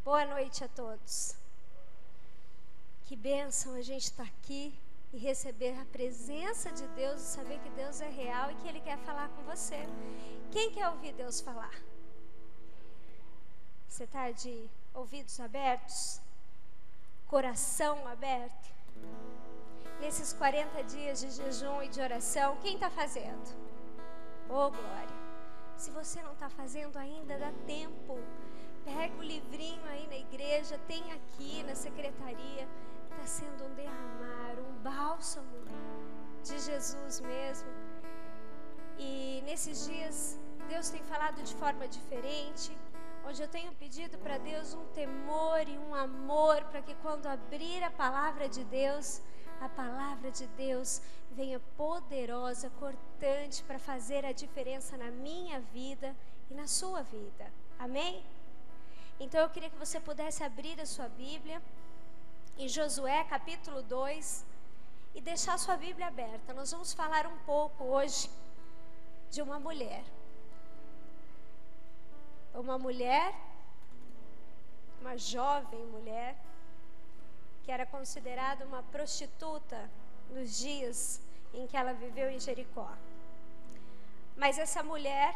Boa noite a todos. Que bênção a gente estar aqui e receber a presença de Deus e saber que Deus é real e que Ele quer falar com você. Quem quer ouvir Deus falar? Você está de ouvidos abertos? Coração aberto? Nesses 40 dias de jejum e de oração, quem está fazendo? Oh, glória! Se você não está fazendo ainda, dá tempo. Pega o livrinho aí na igreja, tem aqui na secretaria. Está sendo um derramar, um bálsamo de Jesus mesmo. E nesses dias, Deus tem falado de forma diferente, onde eu tenho pedido para Deus um temor e um amor, para que quando abrir a palavra de Deus, a palavra de Deus venha poderosa, cortante, para fazer a diferença na minha vida e na sua vida. Amém? Então eu queria que você pudesse abrir a sua Bíblia em Josué capítulo 2 e deixar a sua Bíblia aberta. Nós vamos falar um pouco hoje de uma mulher. Uma jovem mulher, que era considerada uma prostituta nos dias em que ela viveu em Jericó. Mas essa mulher,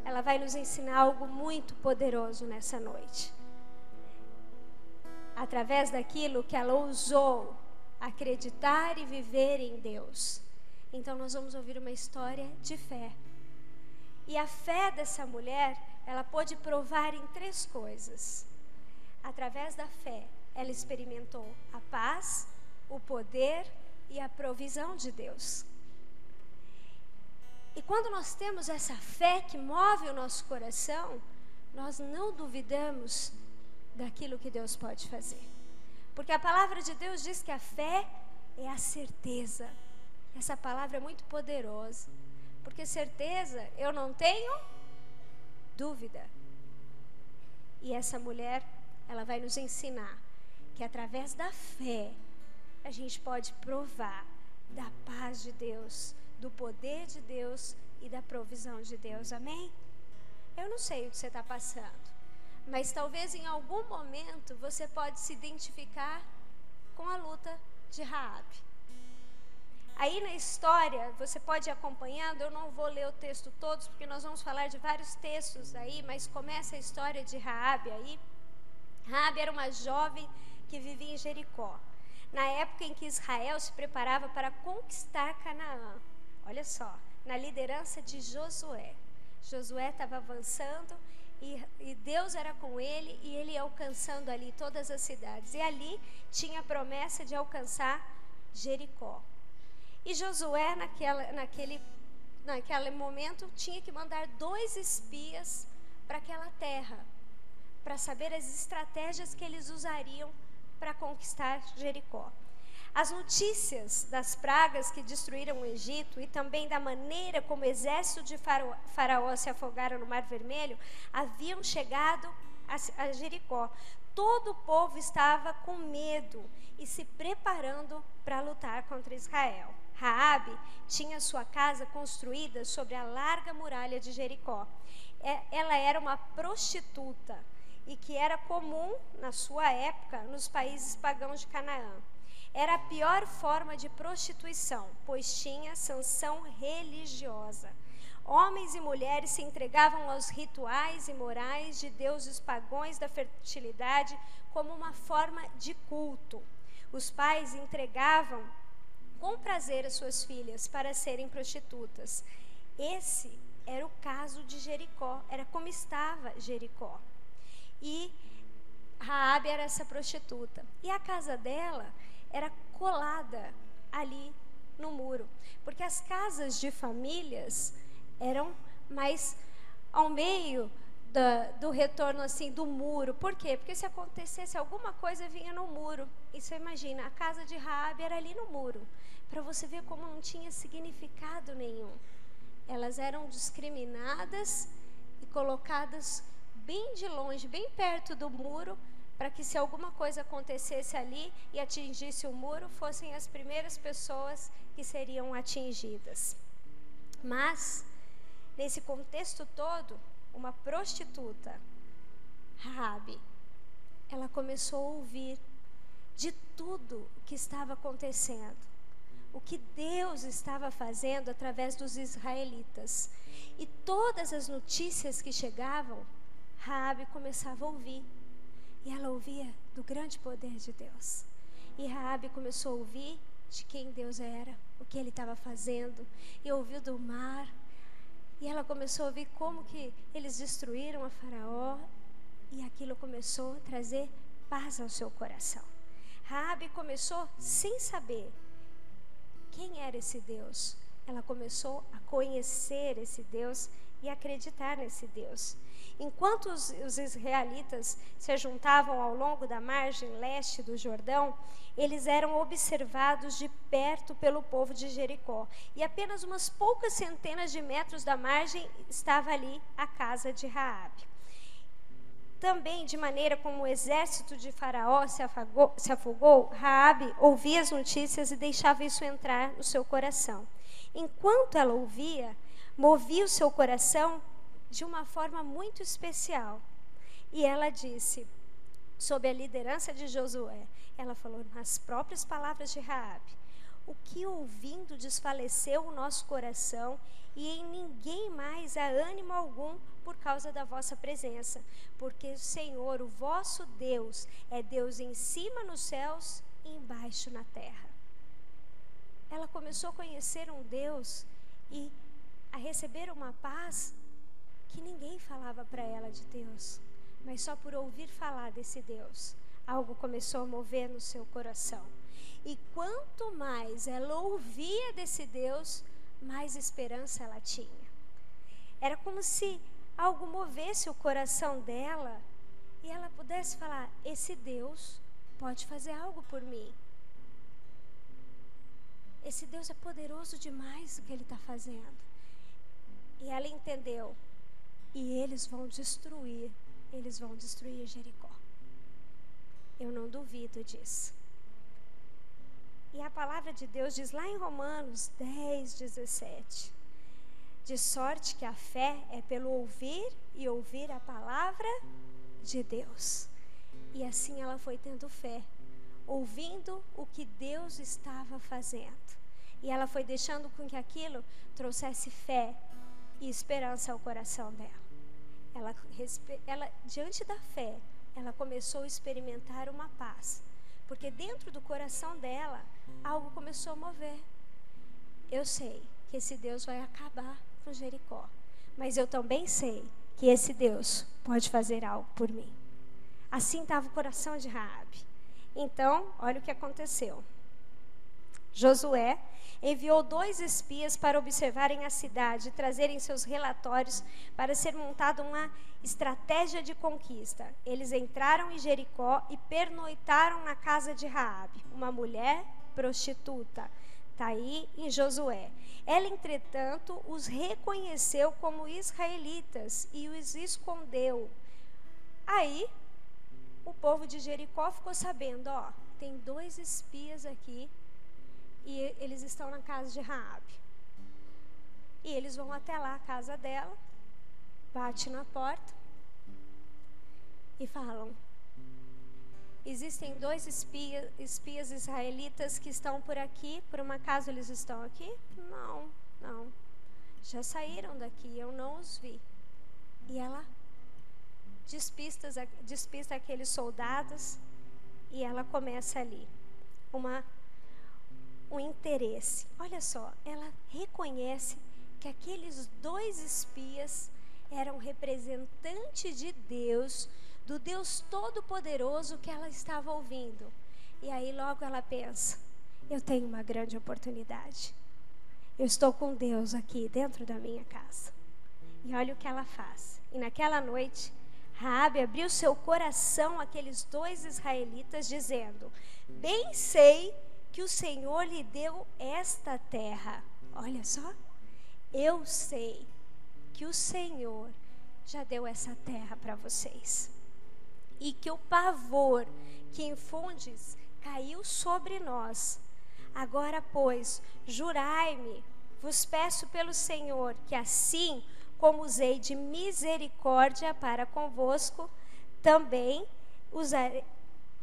ela vai nos ensinar algo muito poderoso nessa noite. Através daquilo que ela ousou acreditar e viver em Deus. Então nós vamos ouvir uma história de fé. E a fé dessa mulher, ela pôde provar em 3 coisas. Através da fé, ela experimentou a paz, o poder e a provisão de Deus. E quando nós temos essa fé que move o nosso coração, nós não duvidamos daquilo que Deus pode fazer. Porque a palavra de Deus diz que a fé é a certeza. Essa palavra é muito poderosa. Porque certeza, eu não tenho dúvida. E essa mulher, ela vai nos ensinar que através da fé, a gente pode provar da paz de Deus, do poder de Deus e da provisão de Deus. Amém? Eu não sei o que você está passando, mas talvez em algum momento você pode se identificar com a luta de Raabe. Aí na história, você pode ir acompanhando, eu não vou ler o texto todos, porque nós vamos falar de vários textos aí, mas começa a história de Raabe aí. Raabe era uma jovem que vivia em Jericó, na época em que Israel se preparava para conquistar Canaã. Olha só, na liderança de Josué. Josué estava avançando e Deus era com ele e ele ia alcançando ali todas as cidades. E ali tinha a promessa de alcançar Jericó. E Josué, naquele momento, tinha que mandar 2 espias para aquela terra, para saber as estratégias que eles usariam para conquistar Jericó. As notícias das pragas que destruíram o Egito e também da maneira como o exército de Faraó se afogaram no Mar Vermelho haviam chegado a Jericó. Todo o povo estava com medo e se preparando para lutar contra Israel. Raabe tinha sua casa construída sobre a larga muralha de Jericó. Ela era uma prostituta e que era comum na sua época nos países pagãos de Canaã. Era a pior forma de prostituição, pois tinha sanção religiosa. Homens e mulheres se entregavam aos rituais e morais de deuses pagãos da fertilidade como uma forma de culto. Os pais entregavam com prazer as suas filhas para serem prostitutas. Esse era o caso de Jericó, era como estava Jericó. E Raabe era essa prostituta. E a casa dela era colada ali no muro, porque as casas de famílias eram mais ao meio do retorno assim do muro. Por quê? Porque se acontecesse alguma coisa vinha no muro. E você imagina, a casa de Raabe era ali no muro, para você ver como não tinha significado nenhum. Elas eram discriminadas e colocadas bem de longe, bem perto do muro, para que se alguma coisa acontecesse ali e atingisse o muro, fossem as primeiras pessoas que seriam atingidas. Mas, nesse contexto todo, uma prostituta, Raabe, ela começou a ouvir de tudo que estava acontecendo, o que Deus estava fazendo através dos israelitas. E todas as notícias que chegavam, Raabe começava a ouvir. E ela ouvia do grande poder de Deus. E Raabe começou a ouvir de quem Deus era, o que Ele estava fazendo. E ouviu do mar. E ela começou a ouvir como que eles destruíram a Faraó. E aquilo começou a trazer paz ao seu coração. Raabe começou sem saber quem era esse Deus. Ela começou a conhecer esse Deus e acreditar nesse Deus. Enquanto os israelitas se juntavam ao longo da margem leste do Jordão, eles eram observados de perto pelo povo de Jericó. E apenas umas poucas centenas de metros da margem estava ali a casa de Raabe. Também, de maneira como o exército de Faraó se afogou, Raabe ouvia as notícias e deixava isso entrar no seu coração. Enquanto ela ouvia, movia o seu coração de uma forma muito especial. E ela disse, sob a liderança de Josué, ela falou nas próprias palavras de Raabe: o que ouvindo desfaleceu o nosso coração, e em ninguém mais há ânimo algum por causa da vossa presença, porque o Senhor, o vosso Deus, é Deus em cima nos céus e embaixo na terra. Ela começou a conhecer um Deus e a receber uma paz que ninguém falava para ela de Deus, mas só por ouvir falar desse Deus, algo começou a mover no seu coração. E quanto mais ela ouvia desse Deus, mais esperança ela tinha. Era como se algo movesse o coração dela e ela pudesse falar: esse Deus pode fazer algo por mim. Esse Deus é poderoso demais o que Ele está fazendo. E ela entendeu. E eles vão destruir Jericó. Eu não duvido disso. E a palavra de Deus diz lá em Romanos 10:17. De sorte que a fé é pelo ouvir e ouvir a palavra de Deus. E assim ela foi tendo fé, ouvindo o que Deus estava fazendo. E ela foi deixando com que aquilo trouxesse fé e esperança ao coração dela. Ela, diante da fé, ela começou a experimentar uma paz. Porque dentro do coração dela, algo começou a mover. Eu sei que esse Deus vai acabar com Jericó. Mas eu também sei que esse Deus pode fazer algo por mim. Assim estava o coração de Raabe. Então, olha o que aconteceu. Josué enviou 2 espias para observarem a cidade e trazerem seus relatórios para ser montada uma estratégia de conquista. Eles entraram em Jericó e pernoitaram na casa de Raabe, uma mulher prostituta. Está aí em Josué. Ela, entretanto, os reconheceu como israelitas e os escondeu. Aí, o povo de Jericó ficou sabendo, tem 2 espias aqui e eles estão na casa de Raabe. E eles vão até lá, a casa dela, bate na porta e falam: existem 2 espias israelitas que estão por aqui. Por um acaso eles estão aqui? Não. Já saíram daqui, eu não os vi. E ela despista aqueles soldados e ela começa ali um interesse. Olha só, ela reconhece que aqueles 2 espias eram representantes de Deus, do Deus Todo-Poderoso que ela estava ouvindo. E aí logo ela pensa: eu tenho uma grande oportunidade. Eu estou com Deus aqui dentro da minha casa. E olha o que ela faz. E naquela noite, Raabe abriu seu coração àqueles 2 israelitas, dizendo: bem sei que o Senhor lhe deu esta terra. Olha só, eu sei que o Senhor já deu essa terra para vocês. E que o pavor que infundes caiu sobre nós. Agora, pois, jurai-me, vos peço pelo Senhor, que assim como usei de misericórdia para convosco, também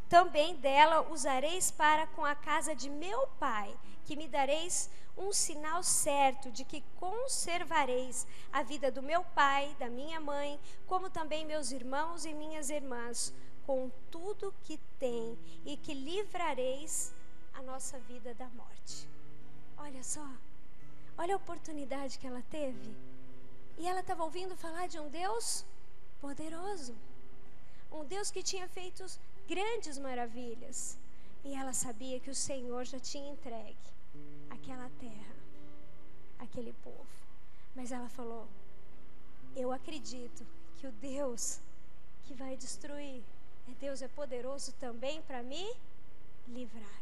também dela usareis para com a casa de meu pai, que me dareis um sinal certo de que conservareis a vida do meu pai, da minha mãe, como também meus irmãos e minhas irmãs, com tudo que tem, e que livrareis a nossa vida da morte. Olha só, olha a oportunidade que ela teve. E ela estava ouvindo falar de um Deus poderoso, um Deus que tinha feito grandes maravilhas. E ela sabia que o Senhor já tinha entregue aquela terra, aquele povo. Mas ela falou: eu acredito que o Deus que vai destruir, Deus é poderoso também para me livrar.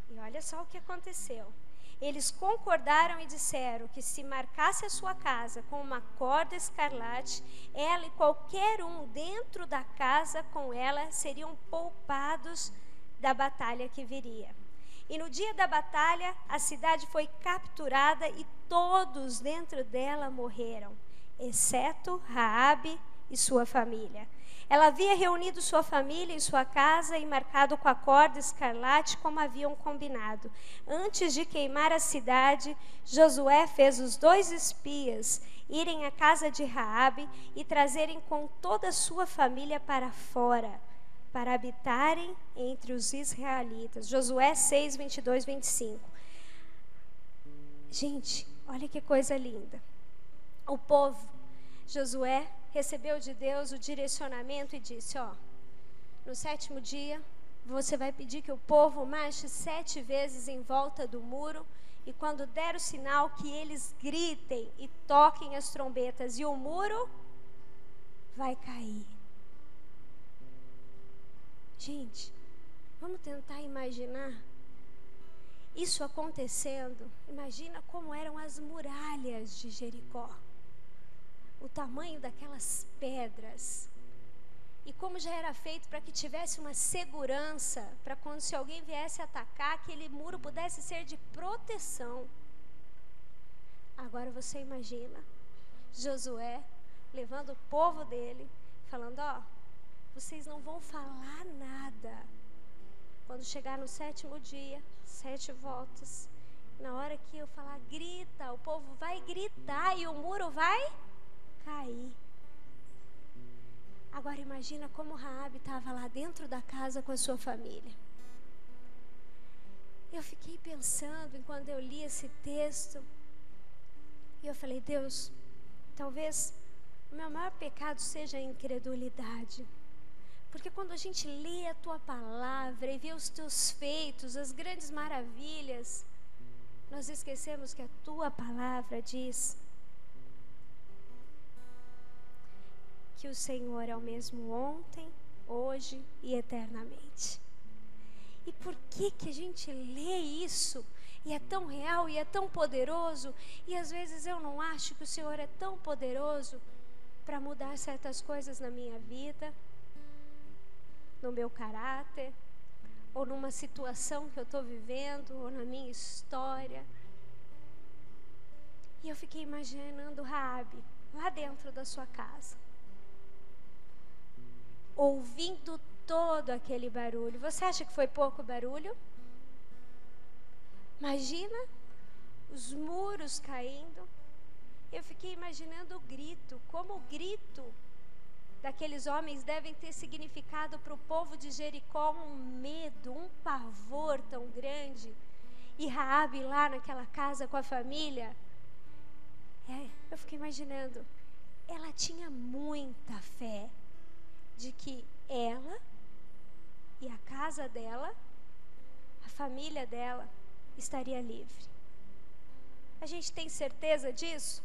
E olha só o que aconteceu. Eles concordaram e disseram que se marcasse a sua casa com uma corda escarlate, ela e qualquer um dentro da casa com ela seriam poupados da batalha que viria. E no dia da batalha, a cidade foi capturada e todos dentro dela morreram, exceto Raabe e sua família. Ela havia reunido sua família em sua casa e marcado com a corda escarlate como haviam combinado. Antes de queimar a cidade, Josué fez os 2 espias irem à casa de Raabe e trazerem com toda a sua família para fora, para habitarem entre os israelitas. Josué 6, 22, 25. Gente, olha que coisa linda. O povo, Josué recebeu de Deus o direcionamento e disse: ó, no 7º dia, você vai pedir que o povo marche 7 vezes em volta do muro, e quando der o sinal, que eles gritem e toquem as trombetas, e o muro vai cair. Gente, vamos tentar imaginar isso acontecendo. Imagina como eram as muralhas de Jericó, o tamanho daquelas pedras, e como já era feito para que tivesse uma segurança, para quando se alguém viesse atacar, aquele muro pudesse ser de proteção. Agora você imagina Josué levando o povo dele, falando: ó, vocês não vão falar nada. Quando chegar no 7º dia, 7 voltas, na hora que eu falar grita, o povo vai gritar e o muro vai cair. Agora imagina como Raabe estava lá dentro da casa com a sua família. Eu fiquei pensando enquanto eu li esse texto, e eu falei: Deus, talvez o meu maior pecado seja a incredulidade. Porque quando a gente lê a tua palavra e vê os teus feitos, as grandes maravilhas, nós esquecemos que a tua palavra diz que o Senhor é o mesmo ontem, hoje e eternamente. E por que a gente lê isso e é tão real e é tão poderoso, e às vezes eu não acho que o Senhor é tão poderoso para mudar certas coisas na minha vida, no meu caráter, ou numa situação que eu estou vivendo, ou na minha história? E eu fiquei imaginando Raabe lá dentro da sua casa, ouvindo todo aquele barulho. Você acha que foi pouco barulho? Imagina os muros caindo. Eu fiquei imaginando o grito, como o grito daqueles homens devem ter significado para o povo de Jericó um medo, um pavor tão grande. E Raabe lá naquela casa com a família, eu fiquei imaginando, ela tinha muita fé de que ela e a casa dela, a família dela, estaria livre. A gente tem certeza disso?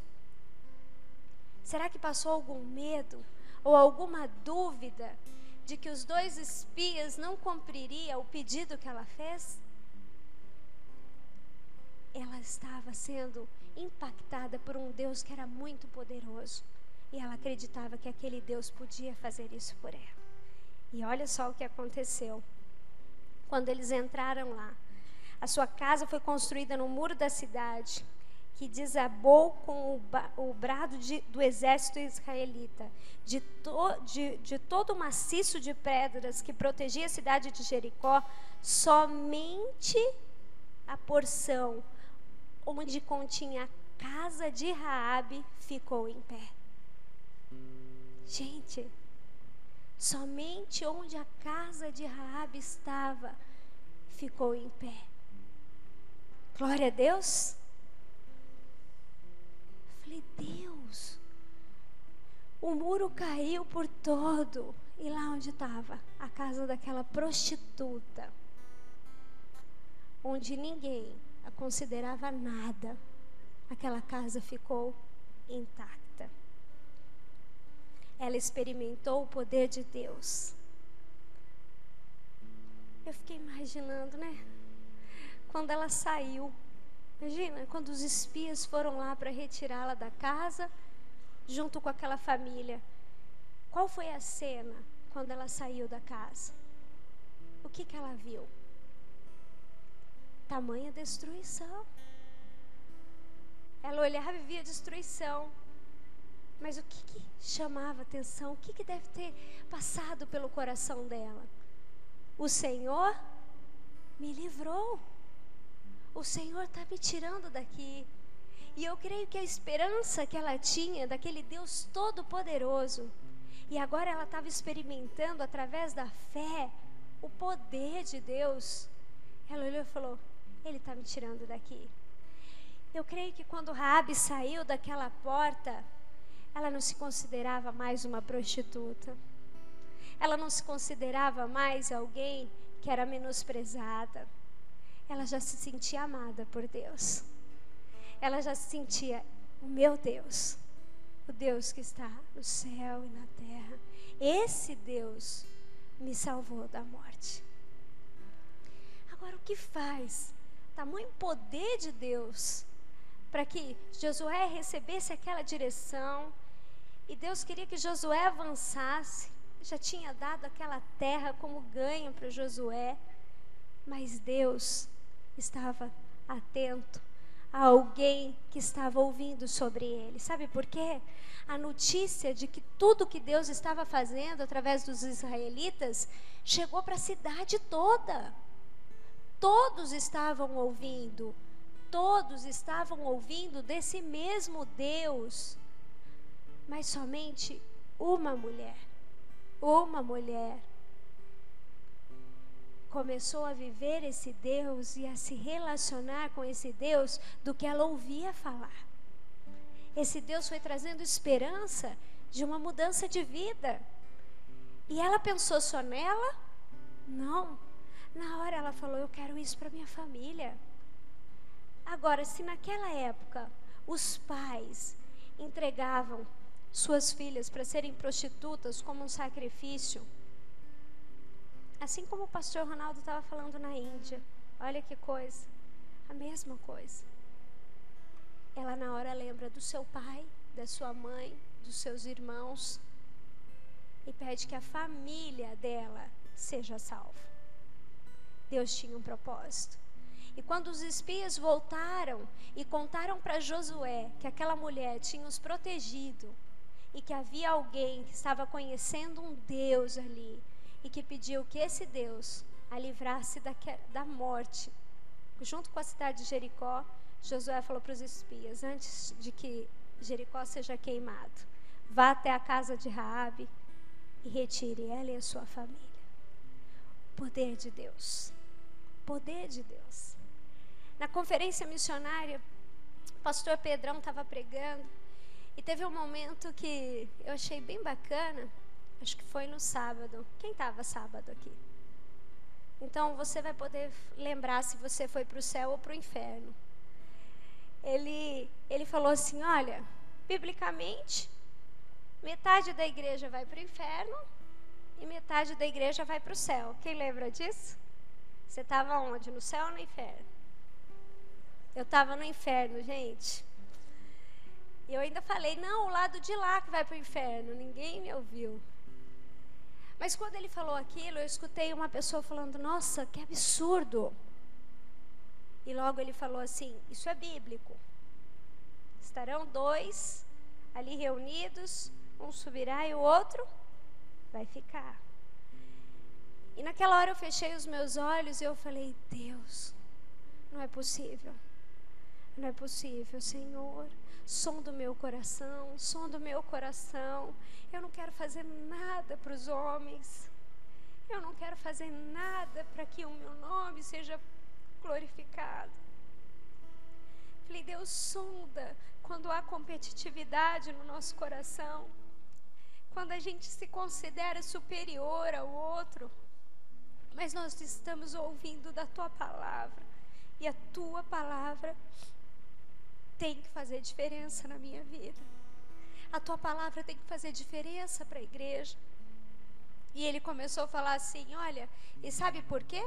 Será que passou algum medo ou alguma dúvida de que os 2 espias não cumpririam o pedido que ela fez? Ela estava sendo impactada por um Deus que era muito poderoso, e ela acreditava que aquele Deus podia fazer isso por ela. E olha só o que aconteceu. Quando eles entraram lá, a sua casa foi construída no muro da cidade, que desabou com o brado do exército israelita, de todo o maciço de pedras que protegia a cidade de Jericó, somente a porção onde continha a casa de Raabe ficou em pé. Gente, somente onde a casa de Raabe estava ficou em pé. Glória a Deus. Falei, Deus, o muro caiu por todo. E lá onde estava a casa daquela prostituta, onde ninguém a considerava nada, aquela casa ficou intacta. Ela experimentou o poder de Deus. Eu fiquei imaginando, né? Quando ela saiu, imagina, quando os espias foram lá para retirá-la da casa, junto com aquela família. Qual foi a cena quando ela saiu da casa? O que ela viu? Tamanha destruição. Ela olhava e via destruição. Mas o que chamava atenção? O que deve ter passado pelo coração dela? O Senhor me livrou. O Senhor está me tirando daqui. E eu creio que a esperança que ela tinha daquele Deus todo-poderoso, e agora ela estava experimentando através da fé o poder de Deus. Ela olhou e falou, Ele está me tirando daqui. Eu creio que quando Raabe saiu daquela porta, ela não se considerava mais uma prostituta. Ela não se considerava mais alguém que era menosprezada. Ela já se sentia amada por Deus. Ela já se sentia, o meu Deus, o Deus que está no céu e na terra. Esse Deus me salvou da morte. Agora, o que faz tamanho poder de Deus para que Josué recebesse aquela direção? E Deus queria que Josué avançasse. Já tinha dado aquela terra como ganho para Josué. Mas Deus estava atento a alguém que estava ouvindo sobre ele. Sabe por quê? A notícia de que tudo que Deus estava fazendo através dos israelitas chegou para a cidade toda. Todos estavam ouvindo. Todos estavam ouvindo desse mesmo Deus. Mas somente uma mulher começou a viver esse Deus e a se relacionar com esse Deus do que ela ouvia falar. Esse Deus foi trazendo esperança de uma mudança de vida. E ela pensou só nela? Não. Na hora ela falou, eu quero isso para minha família. Agora, se naquela época os pais entregavam suas filhas para serem prostitutas como um sacrifício, assim como o pastor Ronaldo estava falando na Índia, olha que coisa, a mesma coisa. Ela na hora lembra do seu pai, da sua mãe, dos seus irmãos e pede que a família dela seja salva. Deus tinha um propósito. E quando os espias voltaram e contaram para Josué que aquela mulher tinha os protegido e que havia alguém que estava conhecendo um Deus ali e que pediu que esse Deus a livrasse da morte, junto com a cidade de Jericó, Josué falou para os espias, antes de que Jericó seja queimado, vá até a casa de Raabe e retire ela e a sua família. Poder de Deus. Poder de Deus. Na conferência missionária, o pastor Pedrão estava pregando e teve um momento que eu achei bem bacana, acho que foi no sábado. Quem estava sábado aqui? Então você vai poder lembrar se você foi para o céu ou para o inferno. Ele falou assim, olha, biblicamente, metade da igreja vai para o inferno e metade da igreja vai para o céu. Quem lembra disso? Você estava onde? No céu ou no inferno? Eu estava no inferno, gente. E eu ainda falei, não, o lado de lá que vai para o inferno. Ninguém me ouviu. Mas quando ele falou aquilo, eu escutei uma pessoa falando, nossa, que absurdo. E logo ele falou assim, isso é bíblico. Estarão dois ali reunidos, um subirá e o outro vai ficar. E naquela hora eu fechei os meus olhos e eu falei: Deus, não é possível. Não é possível, Senhor. Som do meu coração, som do meu coração. Eu não quero fazer nada para os homens. Eu não quero fazer nada para que o meu nome seja glorificado. Falei: Deus, sonda quando há competitividade no nosso coração. Quando a gente se considera superior ao outro. Mas nós estamos ouvindo da Tua palavra. E a Tua palavra tem que fazer diferença na minha vida. A Tua palavra tem que fazer diferença para a igreja. E ele começou a falar assim: olha, e sabe por quê?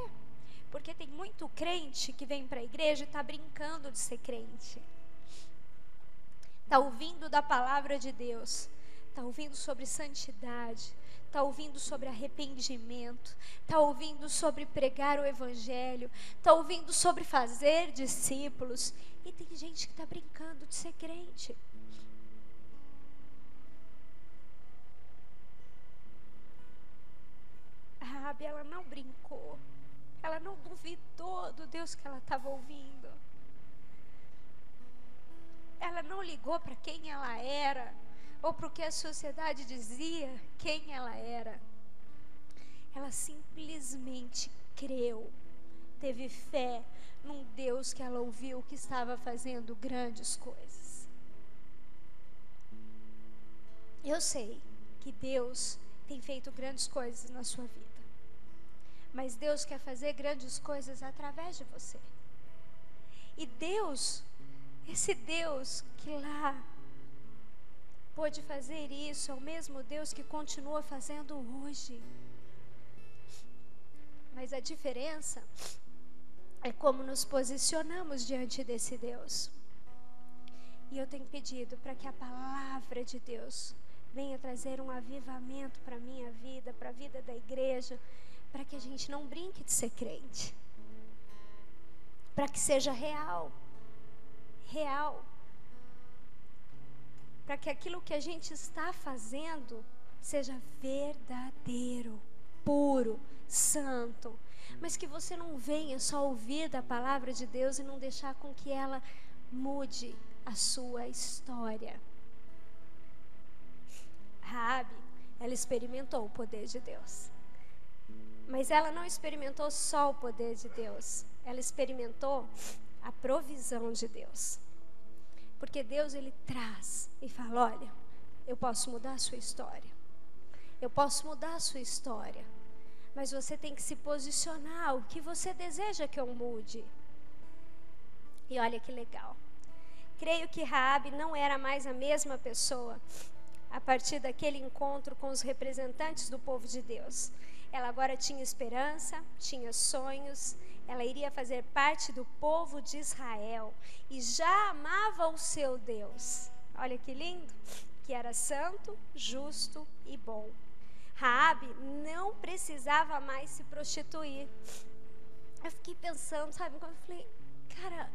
Porque tem muito crente que vem para a igreja e está brincando de ser crente. Está ouvindo da palavra de Deus. Está ouvindo sobre santidade. Está ouvindo sobre arrependimento. Está ouvindo sobre pregar o evangelho. Está ouvindo sobre fazer discípulos. E tem gente que está brincando de ser crente. A Raabe, ela não brincou. Ela não duvidou do Deus que ela estava ouvindo. Ela não ligou para quem ela era, ou para o que a sociedade dizia quem ela era. Ela simplesmente creu, teve fé num Deus que ela ouviu que estava fazendo grandes coisas. Eu sei que Deus tem feito grandes coisas na sua vida. Mas Deus quer fazer grandes coisas através de você. E Deus, esse Deus que lá pôde fazer isso, é o mesmo Deus que continua fazendo hoje. Mas a diferença é como nos posicionamos diante desse Deus. E eu tenho pedido para que a palavra de Deus venha trazer um avivamento para a minha vida, para a vida da igreja, para que a gente não brinque de ser crente. Para que seja real. Real. Para que aquilo que a gente está fazendo seja verdadeiro, puro, santo. Mas que você não venha só ouvir da palavra de Deus e não deixar com que ela mude a sua história. Raabe, ela experimentou o poder de Deus. Mas ela não experimentou só o poder de Deus. Ela experimentou a provisão de Deus. Porque Deus, Ele traz e fala: olha, eu posso mudar a sua história. Eu posso mudar a sua história. Mas você tem que se posicionar. O que você deseja que eu mude? E olha que legal. Creio que Raabe não era mais a mesma pessoa a partir daquele encontro com os representantes do povo de Deus. Ela agora tinha esperança, tinha sonhos, ela iria fazer parte do povo de Israel e já amava o seu Deus. Olha que lindo, que era santo, justo e bom. Raabe não precisava mais se prostituir. Eu fiquei pensando, sabe, quando eu falei, cara,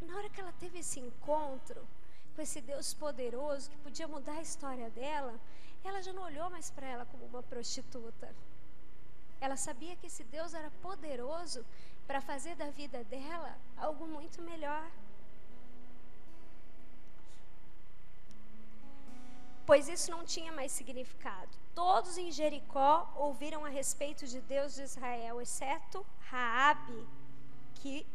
na hora que ela teve esse encontro com esse Deus poderoso que podia mudar a história dela, ela já não olhou mais para ela como uma prostituta. Ela sabia que esse Deus era poderoso para fazer da vida dela algo muito melhor. Pois isso não tinha mais significado. Todos em Jericó ouviram a respeito de Deus de Israel, exceto Raabe, que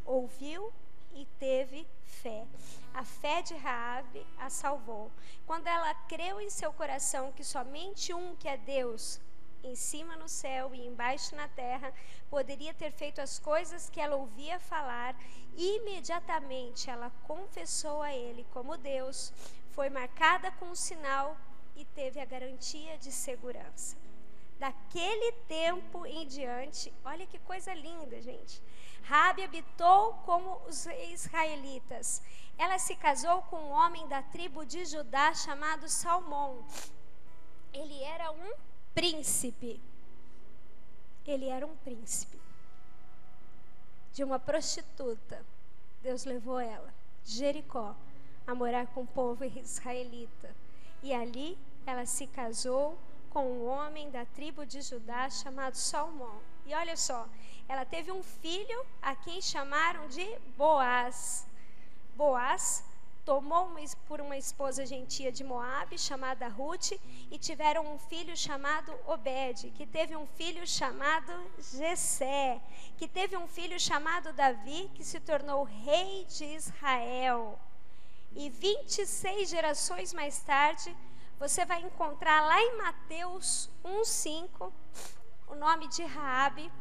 ouviu e teve fé. A fé de Raabe a salvou. Quando ela creu em seu coração que somente um, que é Deus, em cima no céu e embaixo na terra, poderia ter feito as coisas que ela ouvia falar, imediatamente ela confessou a ele como Deus, foi marcada com um sinal e teve a garantia de segurança. Daquele tempo em diante, olha que coisa linda, gente. Raabe habitou como os israelitas. Ela se casou com um homem da tribo de Judá chamado Salmão. Ele era um príncipe. Ele era um príncipe. De uma prostituta. Deus levou ela, de Jericó, a morar com o povo israelita. E ali ela se casou com um homem da tribo de Judá chamado Salmão. E olha só, ela teve um filho a quem chamaram de Boaz. Boaz tomou por uma esposa gentia de Moabe, chamada Ruth, e tiveram um filho chamado Obed, que teve um filho chamado Jessé, que teve um filho chamado Davi, que se tornou rei de Israel. E 26 gerações mais tarde, você vai encontrar lá em Mateus 1:5 o nome de Raabe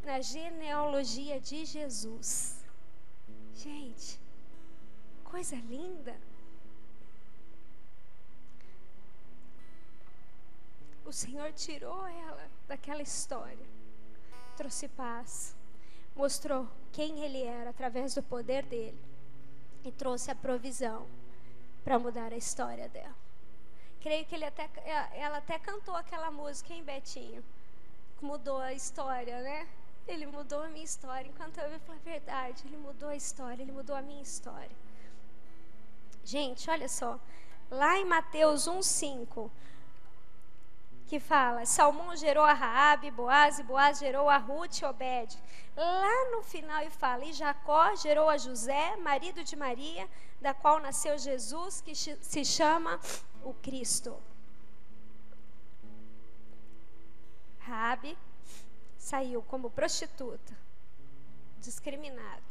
na genealogia de Jesus. Gente, coisa linda. O Senhor tirou ela daquela história, trouxe paz, mostrou quem Ele era através do poder dele e trouxe a provisão para mudar a história dela. Creio que ela até cantou aquela música, hein, Betinho? Mudou a história, né? Ele mudou a minha história. Enquanto eu falei a verdade, Ele mudou a história, Ele mudou a minha história. Gente, olha só, lá em Mateus 1:5, que fala, Salmão gerou a Raabe, e Boaz gerou a Ruth e Obed. Lá no final ele fala, e Jacó gerou a José, marido de Maria, da qual nasceu Jesus, que se chama o Cristo. Raabe saiu como prostituta, discriminada,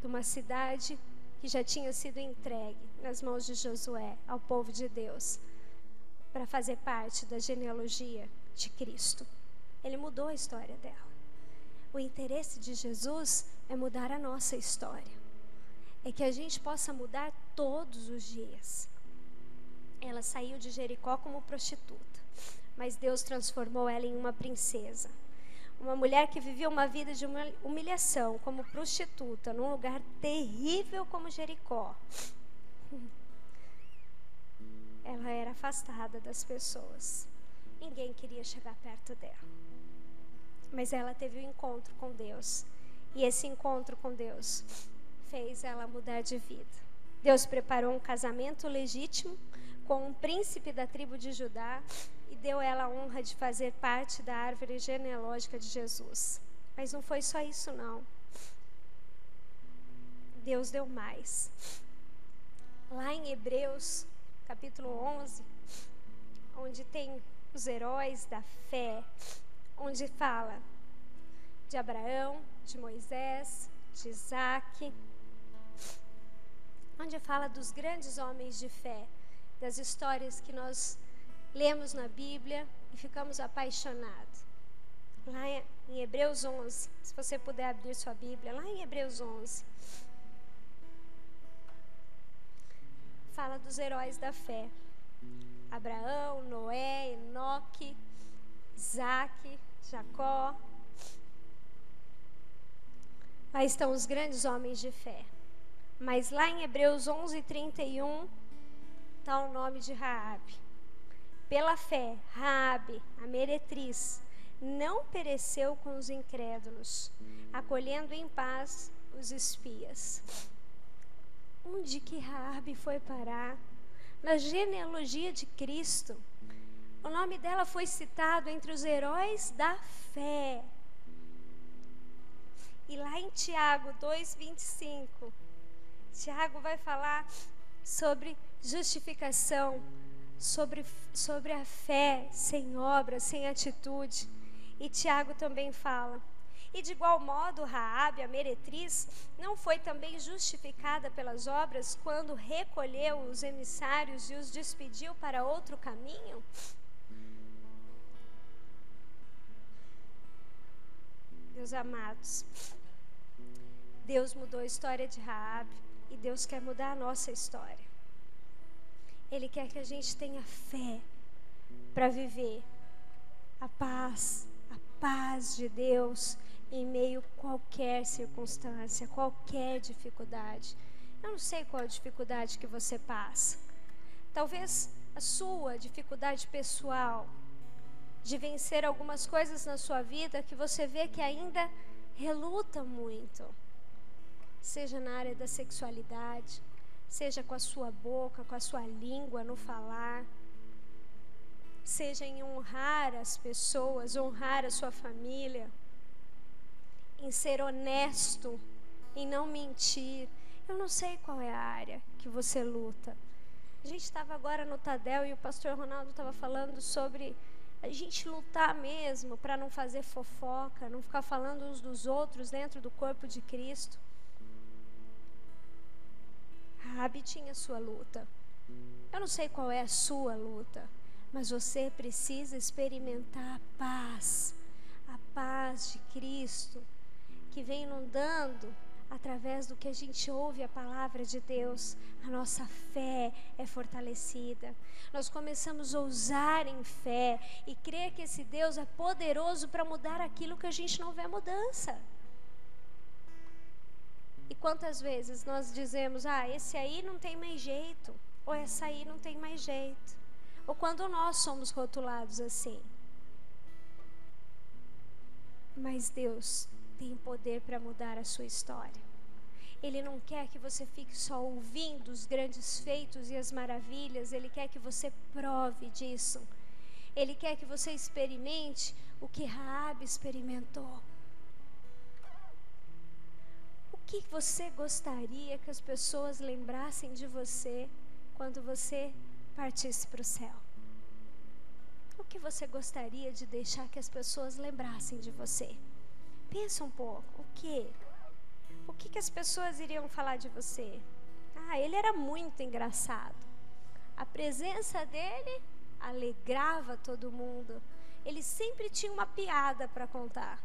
de uma cidade que já tinha sido entregue nas mãos de Josué ao povo de Deus, para fazer parte da genealogia de Cristo. Ele mudou a história dela. O interesse de Jesus é mudar a nossa história. É que a gente possa mudar todos os dias. Ela saiu de Jericó como prostituta, mas Deus transformou ela em uma princesa. Uma mulher que vivia uma vida de humilhação como prostituta, num lugar terrível como Jericó. Ela era afastada das pessoas. Ninguém queria chegar perto dela. Mas ela teve um encontro com Deus. E esse encontro com Deus fez ela mudar de vida. Deus preparou um casamento legítimo com um príncipe da tribo de Judá e deu ela a honra de fazer parte da árvore genealógica de Jesus. Mas não foi só isso, não. Deus deu mais. Lá em Hebreus capítulo 11, onde tem os heróis da fé, onde fala de Abraão, de Moisés, de Isaac, onde fala dos grandes homens de fé, das histórias que nós lemos na Bíblia e ficamos apaixonados. Lá em Hebreus 11, se você puder abrir sua Bíblia, lá em Hebreus 11, fala dos heróis da fé. Abraão, Noé, Enoque, Isaac, Jacó. Lá estão os grandes homens de fé. Mas lá em Hebreus 11:31 está o nome de Raabe. Pela fé, Raabe, a meretriz, não pereceu com os incrédulos, acolhendo em paz os espias. Onde que Raabe foi parar? Na genealogia de Cristo. O nome dela foi citado entre os heróis da fé. E lá em Tiago 2:25, Tiago vai falar sobre justificação, sobre a fé sem obra, sem atitude. E Tiago também fala, e de igual modo Raabe, a meretriz, não foi também justificada pelas obras quando recolheu os emissários e os despediu para outro caminho? Meus amados, Deus mudou a história de Raabe e Deus quer mudar a nossa história. Ele quer que a gente tenha fé para viver a paz de Deus em meio a qualquer circunstância, qualquer dificuldade. Eu não sei qual a dificuldade que você passa. Talvez a sua dificuldade pessoal de vencer algumas coisas na sua vida que você vê que ainda reluta muito. Seja na área da sexualidade, seja com a sua boca, com a sua língua, no falar, seja em honrar as pessoas, honrar a sua família, em ser honesto, em não mentir. Eu não sei qual é a área que você luta. A gente estava agora no Tadel e o pastor Ronaldo estava falando sobre a gente lutar mesmo para não fazer fofoca, não ficar falando uns dos outros dentro do corpo de Cristo. Raabe tinha sua luta. Eu não sei qual é a sua luta, mas você precisa experimentar a paz de Cristo, que vem inundando através do que a gente ouve a palavra de Deus. A nossa fé é fortalecida. Nós começamos a ousar em fé e crer que esse Deus é poderoso para mudar aquilo que a gente não vê mudança. E quantas vezes nós dizemos, esse aí não tem mais jeito, ou essa aí não tem mais jeito. Ou quando nós somos rotulados assim. Mas Deus tem poder para mudar a sua história. Ele não quer que você fique só ouvindo os grandes feitos e as maravilhas. Ele quer que você prove disso. Ele quer que você experimente o que Raabe experimentou. O que você gostaria que as pessoas lembrassem de você quando você partisse para o céu? O que você gostaria de deixar que as pessoas lembrassem de você? Pensa um pouco. O quê? O que as pessoas iriam falar de você? Ele era muito engraçado. A presença dele alegrava todo mundo. Ele sempre tinha uma piada para contar.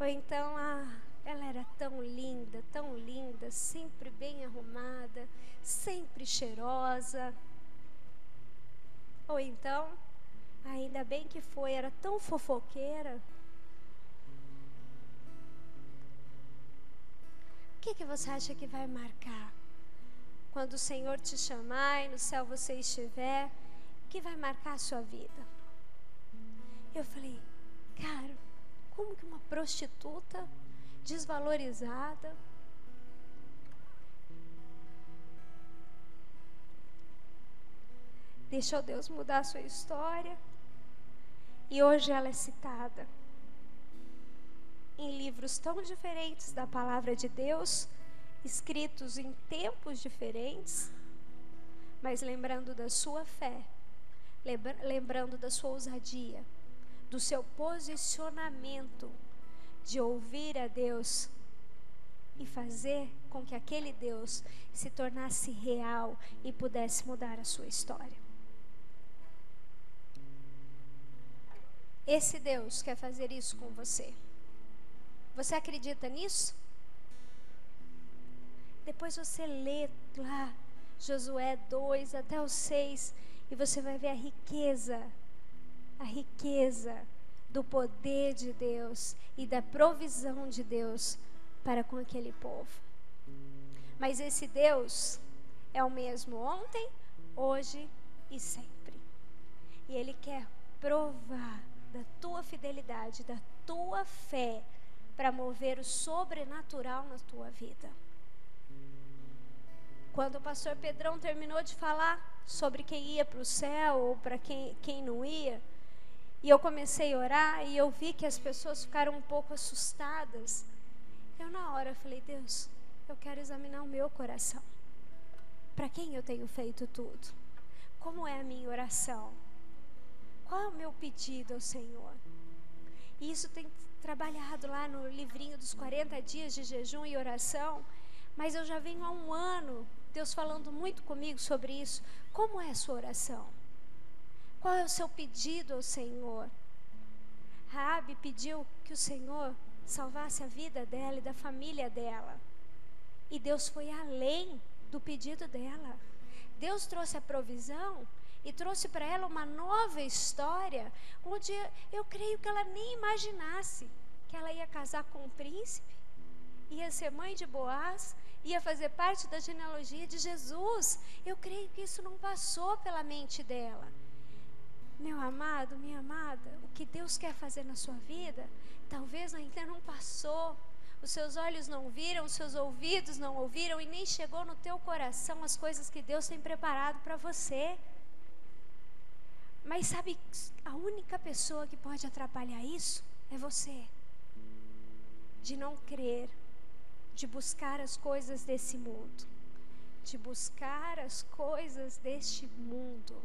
Ou então, ela era tão linda, sempre bem arrumada, sempre cheirosa. Ou então, ainda bem que era tão fofoqueira. O que você acha que vai marcar? Quando o Senhor te chamar e no céu você estiver, o que vai marcar a sua vida? Eu falei, cara, como que uma prostituta desvalorizada deixou Deus mudar a sua história e hoje ela é citada em livros tão diferentes da palavra de Deus, escritos em tempos diferentes, mas lembrando da sua fé, lembrando da sua ousadia, do seu posicionamento de ouvir a Deus e fazer com que aquele Deus se tornasse real e pudesse mudar a sua história. Esse Deus quer fazer isso com você. Você acredita nisso? Depois você lê lá Josué 2 até o 6 e você vai ver a riqueza do poder de Deus e da provisão de Deus para com aquele povo. Mas esse Deus é o mesmo ontem, hoje e sempre. E Ele quer provar da tua fidelidade, da tua fé, para mover o sobrenatural na tua vida. Quando o pastor Pedrão terminou de falar sobre quem ia para o céu ou para quem não ia, e eu comecei a orar e eu vi que as pessoas ficaram um pouco assustadas, eu na hora falei, Deus, eu quero examinar o meu coração. Para quem eu tenho feito tudo? Como é a minha oração? Qual é o meu pedido ao Senhor? E isso tem trabalhado lá no livrinho dos 40 dias de jejum e oração, mas eu já venho há um ano, Deus falando muito comigo sobre isso. Como é a sua oração? Qual é o seu pedido ao Senhor? Raabe pediu que o Senhor salvasse a vida dela e da família dela. E Deus foi além do pedido dela. Deus trouxe a provisão e trouxe para ela uma nova história, onde eu creio que ela nem imaginasse que ela ia casar com um príncipe, ia ser mãe de Boaz, ia fazer parte da genealogia de Jesus. Eu creio que isso não passou pela mente dela. Meu amado, minha amada, o que Deus quer fazer na sua vida, talvez ainda não passou. os seus olhos não viram, os seus ouvidos não ouviram e nem chegou no teu coração as coisas que Deus tem preparado para você. Mas sabe, a única pessoa que pode atrapalhar isso é você. De não crer, de buscar as coisas desse mundo. De buscar as coisas deste mundo.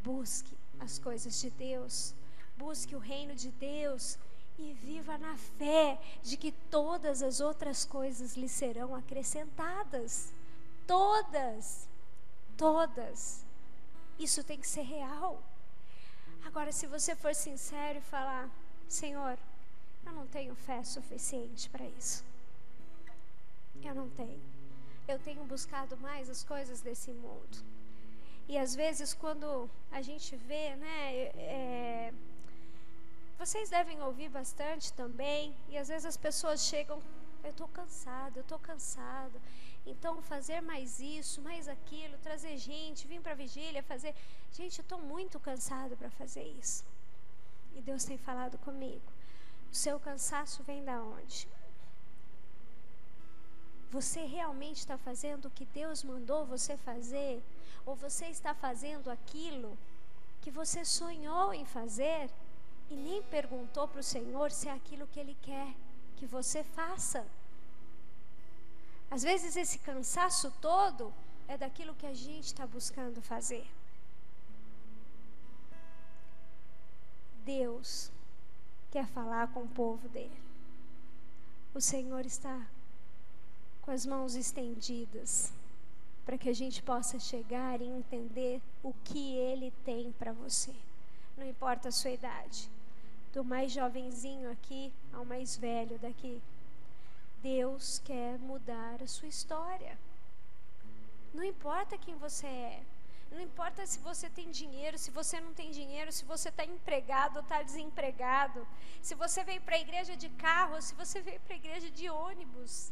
Busque as coisas de Deus. Busque o reino de Deus. E viva na fé de que todas as outras coisas lhe serão acrescentadas. Todas. Todas. Isso tem que ser real. Agora, se você for sincero e falar: Senhor, eu não tenho fé suficiente para isso. Eu não tenho. Eu tenho buscado mais as coisas desse mundo. E às vezes quando a gente vê, né, vocês devem ouvir bastante também. E às vezes as pessoas chegam: eu estou cansado. Então fazer mais isso, mais aquilo, trazer gente, vir para a vigília, fazer... Gente, eu estou muito cansado para fazer isso. E Deus tem falado comigo: o seu cansaço vem da onde? Você realmente está fazendo o que Deus mandou você fazer? Ou você está fazendo aquilo que você sonhou em fazer e nem perguntou para o Senhor se é aquilo que Ele quer que você faça? Às vezes esse cansaço todo é daquilo que a gente está buscando fazer. Deus quer falar com o povo dele. O Senhor está com as mãos estendidas para que a gente possa chegar e entender o que Ele tem para você. Não importa a sua idade, do mais jovenzinho aqui ao mais velho daqui. Deus quer mudar a sua história. Não importa quem você é. Não importa se você tem dinheiro, se você não tem dinheiro, se você está empregado ou está desempregado. Se você veio para a igreja de carro ou se você veio para a igreja de ônibus.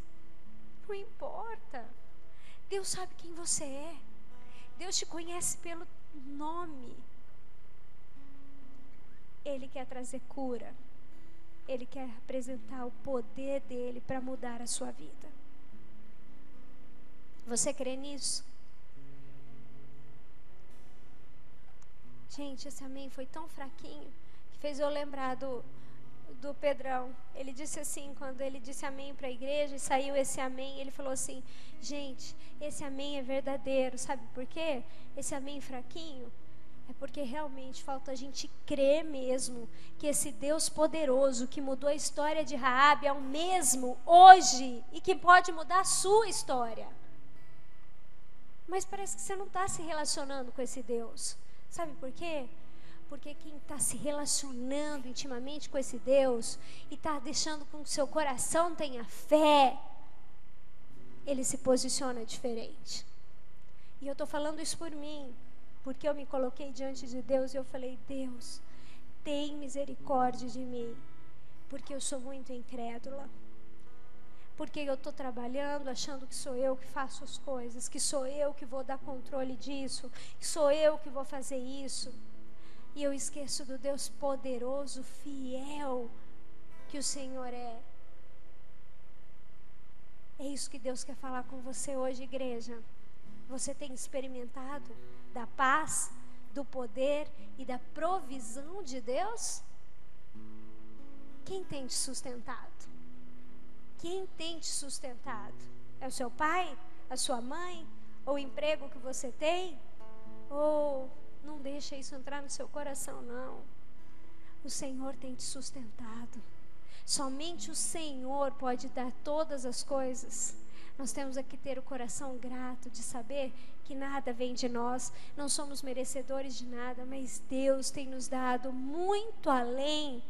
Não importa. Deus sabe quem você é. Deus te conhece pelo nome. Ele quer trazer cura. Ele quer apresentar o poder dele para mudar a sua vida. Você crê nisso? Gente, esse amém foi tão fraquinho que fez eu lembrar do Pedrão. Ele disse assim, quando ele disse amém para a igreja e saiu esse amém, ele falou assim: gente, esse amém é verdadeiro. Sabe por quê? Esse amém fraquinho é porque realmente falta a gente crer mesmo que esse Deus poderoso que mudou a história de Raabe é o mesmo hoje e que pode mudar a sua história. Mas parece que você não está se relacionando com esse Deus. Sabe por quê? Porque quem está se relacionando intimamente com esse Deus e está deixando com que o seu coração tenha fé, ele se posiciona diferente. E eu estou falando isso por mim, porque eu me coloquei diante de Deus e eu falei: Deus, tem misericórdia de mim, porque eu sou muito incrédula. Porque eu estou trabalhando achando que sou eu que faço as coisas, que sou eu que vou dar controle disso, que sou eu que vou fazer isso. E eu esqueço do Deus poderoso, fiel, que o Senhor é. É isso que Deus quer falar com você hoje, igreja. Você tem experimentado da paz, do poder e da provisão de Deus? Quem tem te sustentado? Quem tem te sustentado? É o seu pai? A sua mãe? Ou o emprego que você tem? Ou não deixa isso entrar no seu coração, não. O Senhor tem te sustentado. Somente o Senhor pode dar todas as coisas. Nós temos aqui ter o coração grato de saber que nada vem de nós, não somos merecedores de nada, mas Deus tem nos dado muito além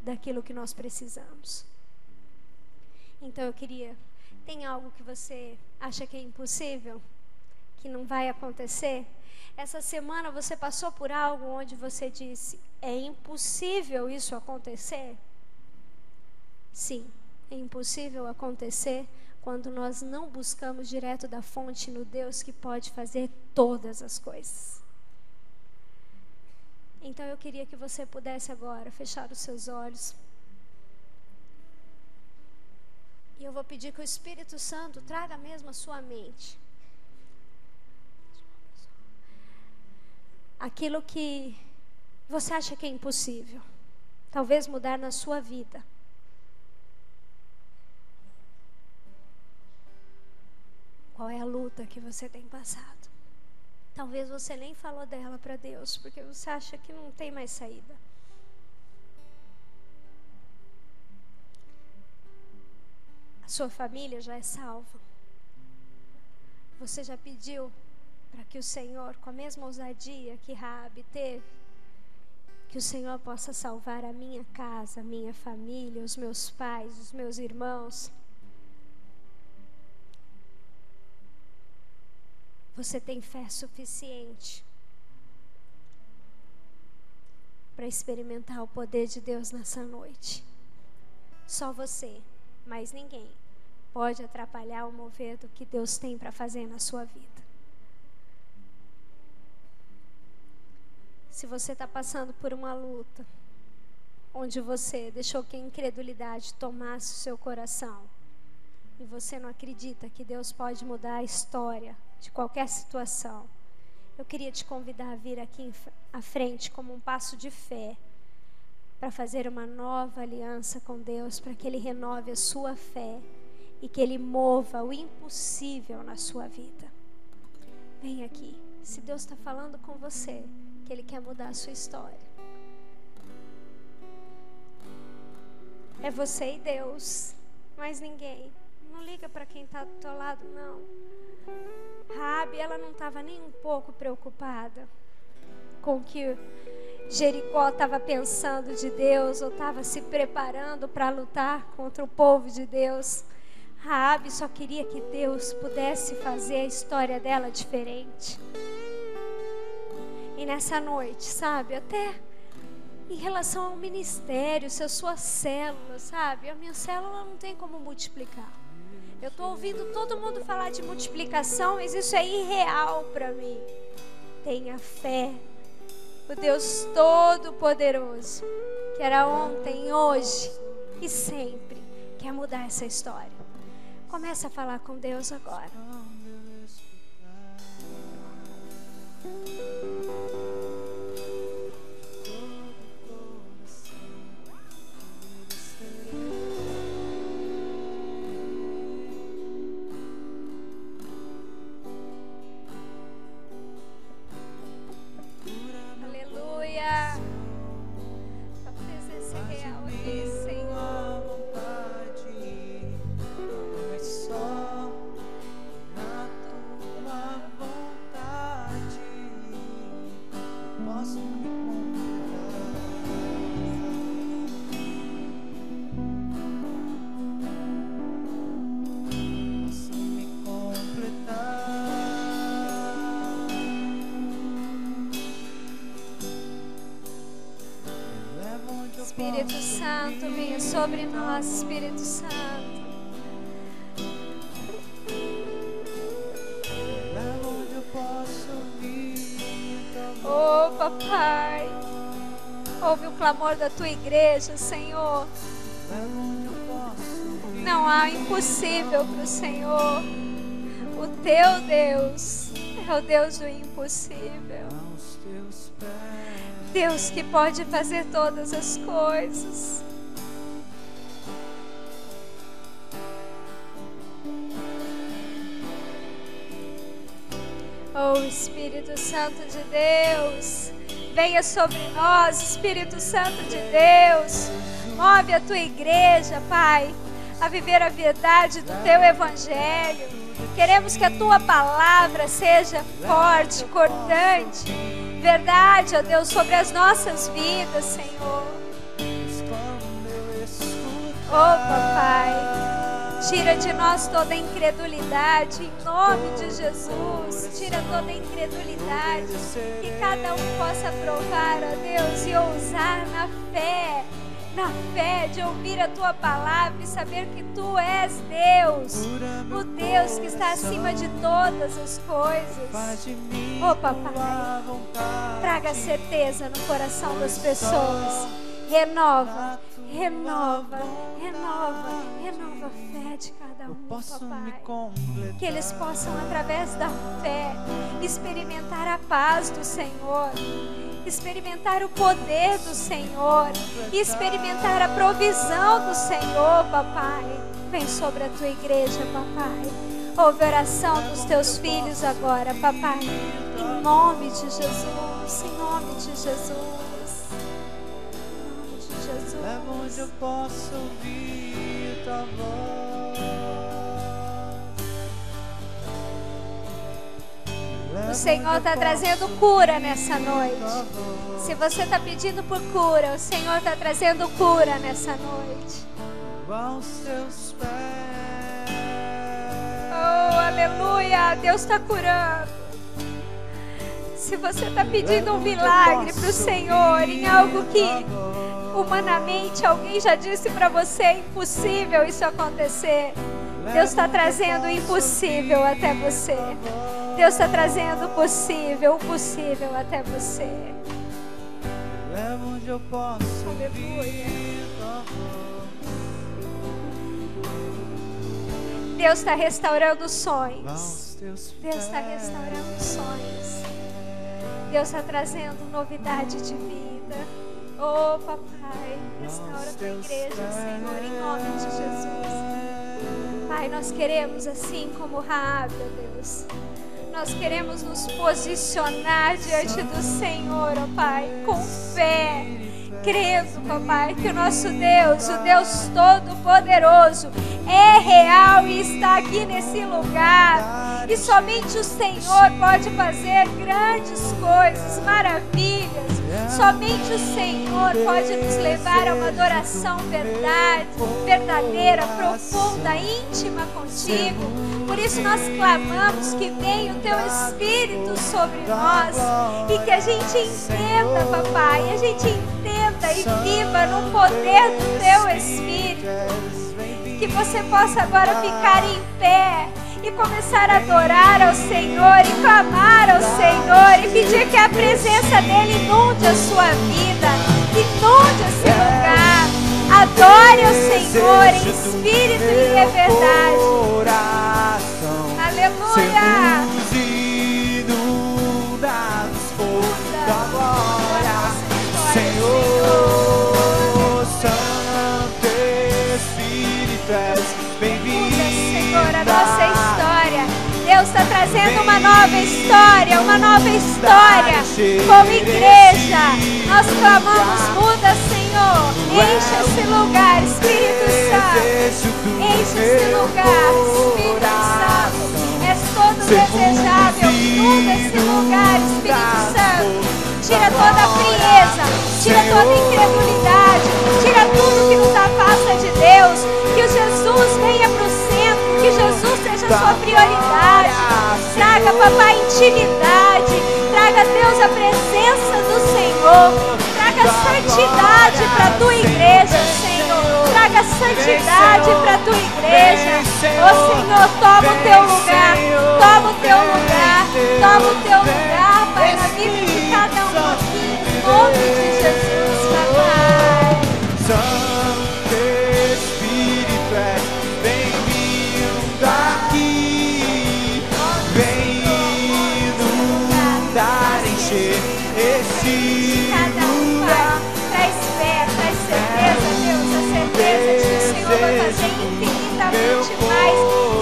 daquilo que nós precisamos. Então eu queria, tem algo que você acha que é impossível? Que não vai acontecer? Essa semana você passou por algo onde você disse: é impossível isso acontecer? Sim, é impossível acontecer quando nós não buscamos direto da fonte no Deus que pode fazer todas as coisas. Então eu queria que você pudesse agora fechar os seus olhos. E eu vou pedir que o Espírito Santo traga mesmo a sua mente aquilo que você acha que é impossível, talvez mudar na sua vida. Qual é a luta que você tem passado? Talvez você nem falou dela para Deus, porque você acha que não tem mais saída. A sua família já é salva. Você já pediu para que o Senhor, com a mesma ousadia que Raabe teve, que o Senhor possa salvar a minha casa, a minha família, os meus pais, os meus irmãos. Você tem fé suficiente para experimentar o poder de Deus nessa noite? Só você, mais ninguém, pode atrapalhar o mover do que Deus tem para fazer na sua vida. Se você está passando por uma luta, onde você deixou que a incredulidade tomasse o seu coração, e você não acredita que Deus pode mudar a história de qualquer situação, eu queria te convidar a vir aqui à frente como um passo de fé, para fazer uma nova aliança com Deus, para que Ele renove a sua fé e que Ele mova o impossível na sua vida. Vem aqui. Se Deus está falando com você, que Ele quer mudar a sua história, é você e Deus, mais ninguém. Não liga para quem está do teu lado, não. Raabe, ela não estava nem um pouco preocupada com o que Jericó estava pensando de Deus, ou estava se preparando para lutar contra o povo de Deus. Raabe só queria que Deus pudesse fazer a história dela diferente. E nessa noite, sabe, até em relação ao ministério, se a sua célula, sabe, a minha célula não tem como multiplicar. Eu estou ouvindo todo mundo falar de multiplicação, mas isso é irreal para mim. Tenha fé. O Deus Todo-Poderoso, que era ontem, hoje e sempre, quer mudar essa história. Começa a falar com Deus agora. Espírito Santo, venha sobre nós, Espírito Santo. Oh, papai, ouve o clamor da tua igreja, Senhor. Não há impossível para o Senhor. O teu Deus é o Deus do impossível. Deus que pode fazer todas as coisas. Oh, Espírito Santo de Deus, venha sobre nós, Espírito Santo de Deus. Move a tua igreja, Pai, a viver a verdade do teu evangelho. Queremos que a tua palavra seja forte, cortante. Verdade, ó Deus, sobre as nossas vidas, Senhor. Oh, papai, tira de nós toda a incredulidade, em nome de Jesus. Tira toda a incredulidade, que cada um possa provar, ó Deus, e ousar na fé de ouvir a tua palavra e saber que tu és Deus, o Deus que está acima de todas as coisas. Oh, papai, traga certeza no coração das pessoas. Renova a fé de cada um, posso me papai. completar. Que eles possam, através da fé, experimentar a paz do Senhor, experimentar o poder do Senhor, experimentar a provisão do Senhor, papai. Vem sobre a tua igreja, papai. Ouve a oração dos teus filhos agora, papai. Em nome de Jesus, em nome de Jesus. Em nome de Jesus. Leva onde eu posso ouvir tua voz. O Senhor está trazendo cura nessa noite. Se você está pedindo por cura, o Senhor está trazendo cura nessa noite. Aos teus pés. Oh, aleluia! Deus está curando. Se você está pedindo um milagre para o Senhor em algo que humanamente alguém já disse para você é impossível isso acontecer, Deus está trazendo o impossível até você. Deus está trazendo o possível até você. Leva onde eu posso. Aleluia. Deus está restaurando sonhos. Deus está restaurando sonhos. Deus está trazendo novidade de vida. Oh, papai, restaura a tua igreja, Senhor, em nome de Jesus. Pai, nós queremos, assim como Raabe, ó Deus, nós queremos nos posicionar diante do Senhor, ó Pai, com fé, crendo, papai, que o nosso Deus, o Deus Todo-Poderoso, é real e está aqui nesse lugar. E somente o Senhor pode fazer grandes coisas, maravilhas. Somente o Senhor pode nos levar a uma adoração verdadeira, profunda, íntima contigo. Por isso nós clamamos que venha o teu Espírito sobre nós e que a gente entenda, papai, a gente entenda e viva no poder do teu Espírito. Que você possa agora ficar em pé e começar a adorar ao Senhor e clamar ao Senhor e pedir que a presença dEle inunde a sua vida, inunde esse lugar. Adore ao Senhor em espírito e em verdade. Aleluia. Senhor, Santo Espírito, bem-vindo. Senhor, a nossa história. Deus está trazendo uma nova história, como igreja. Nós clamamos, muda, Senhor. Enche esse lugar, Espírito Santo. Enche esse lugar, Espírito Santo. És todo desejável. Muda esse lugar, Espírito Santo. Tira toda a frieza, tira toda a incredulidade, tira tudo que nos afasta de Deus. Que o Jesus venha para o centro, que Jesus seja a sua prioridade. Traga, papai, intimidade. Traga, Deus, a presença do Senhor. Traga santidade para a tua igreja, Senhor. Traga santidade para a tua igreja. Ó Senhor, toma o teu lugar. Toma o teu lugar. Toma o teu lugar, Pai, na vida de cada um aqui. Em nome de Jesus, papai. Santo Espírito, bem-vindo aqui. Vem inundar, encher esse lugar. Traz fé, traz certeza, Deus, a certeza de que o Senhor vai fazer infinitamente mais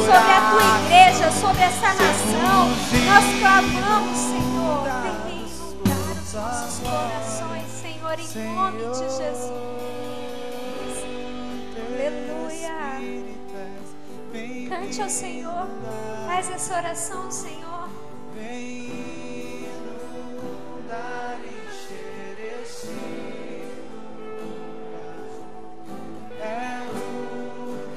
sobre a tua igreja, sobre essa nação. Nós clamamos, Senhor, vem inundar os nossos corações, Senhor, em nome de Jesus. Aleluia. Cante ao Senhor, faz essa oração, Senhor. Vem inundar, encher esse lugar. É o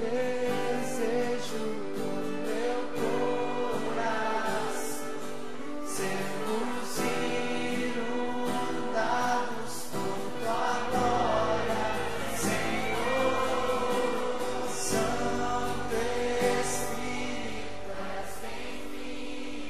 desejo do meu coração. Sermos inundados por tua glória, Senhor. Santo Espírito, és bem-vindo.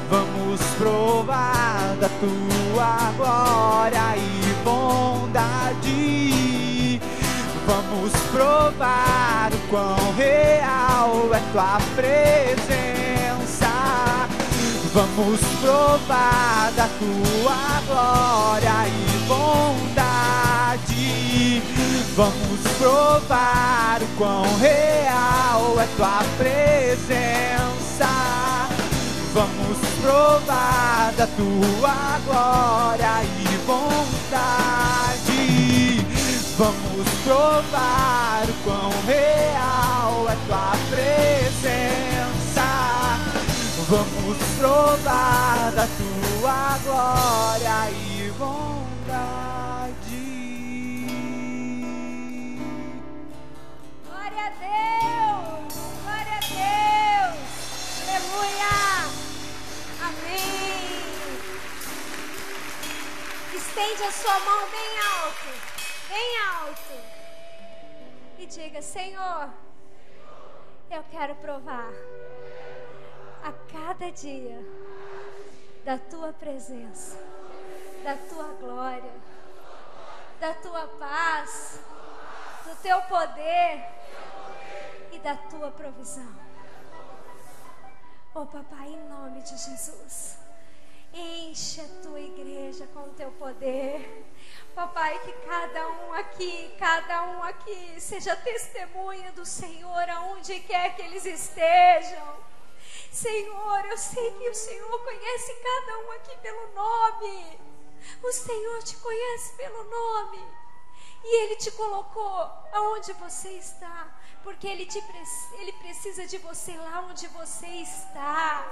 Vamos provar da tua glória e bondade. Vamos provar o quão real é tua presença. Vamos provar da tua glória e bondade. Vamos provar o quão real é tua presença. Vamos provar da tua glória e bondade. Vamos provar o quão real é tua presença. Vamos provar da tua glória e bondade. Glória a Deus! Glória a Deus! Aleluia! Amém! Estende a sua mão bem alto, bem alto, e diga: Senhor, eu quero provar a cada dia da tua presença, da tua glória, da tua paz, do teu poder e da tua provisão. Oh, papai, em nome de Jesus, enche a tua igreja com o teu poder. Papai, que cada um aqui seja testemunha do Senhor aonde quer que eles estejam. Senhor, eu sei que o Senhor conhece cada um aqui pelo nome. O Senhor te conhece pelo nome. E Ele te colocou aonde você está, porque Ele precisa de você lá onde você está.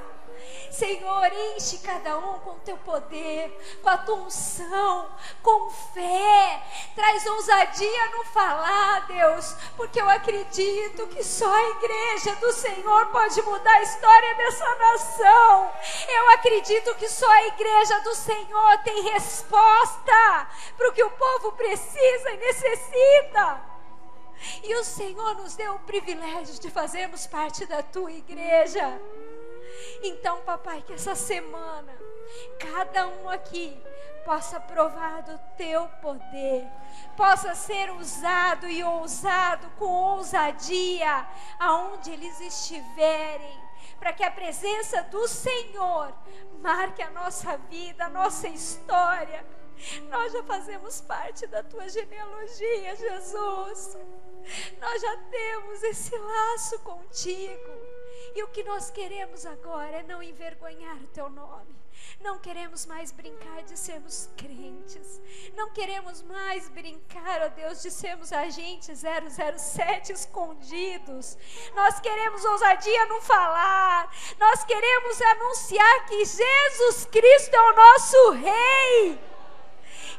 Senhor, enche cada um com o teu poder, com a tua unção, com fé. Traz ousadia no falar, Deus, porque eu acredito que só a igreja do Senhor pode mudar a história dessa nação. Eu acredito que só a igreja do Senhor tem resposta para o que o povo precisa e necessita. E o Senhor nos deu o privilégio de fazermos parte da tua igreja. Então, papai, que essa semana cada um aqui possa provar do teu poder, possa ser usado e ousado com ousadia aonde eles estiverem, para que a presença do Senhor marque a nossa vida, a nossa história. Nós já fazemos parte da tua genealogia, Jesus. Nós já temos esse laço contigo. E o que nós queremos agora é não envergonhar o teu nome. Não queremos mais brincar de sermos crentes. Não queremos mais brincar, ó Deus, de sermos agentes 007 escondidos. Nós queremos ousadia no falar. Nós queremos anunciar que Jesus Cristo é o nosso Rei.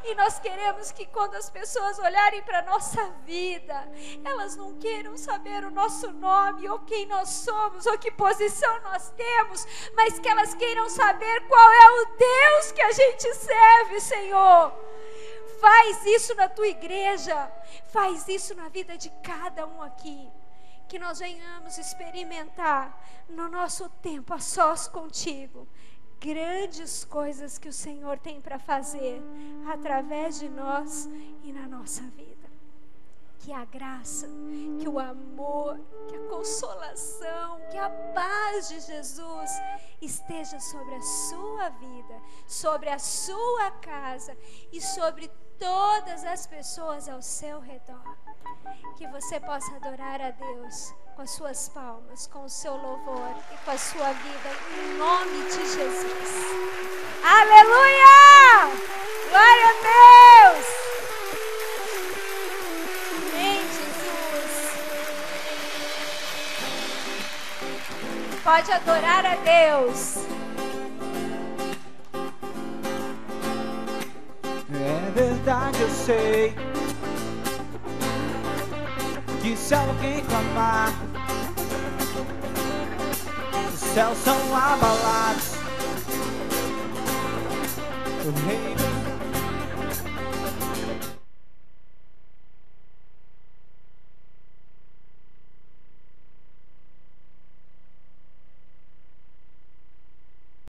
E nós queremos que quando as pessoas olharem para a nossa vida, elas não queiram saber o nosso nome, ou quem nós somos, ou que posição nós temos, mas que elas queiram saber qual é o Deus que a gente serve, Senhor. Faz isso na tua igreja, faz isso na vida de cada um aqui. Que nós venhamos experimentar no nosso tempo a sós contigo grandes coisas que o Senhor tem para fazer através de nós e na nossa vida. Que a graça, que o amor, que a consolação, que a paz de Jesus esteja sobre a sua vida, sobre a sua casa e sobre todas as pessoas ao seu redor. Que você possa adorar a Deus com as suas palmas, com o seu louvor e com a sua vida, em nome de Jesus. Aleluia! Glória a Deus! Amém, Jesus. Pode adorar a Deus. É verdade, eu sei que se alguém clamar, os céus são abalados, o reino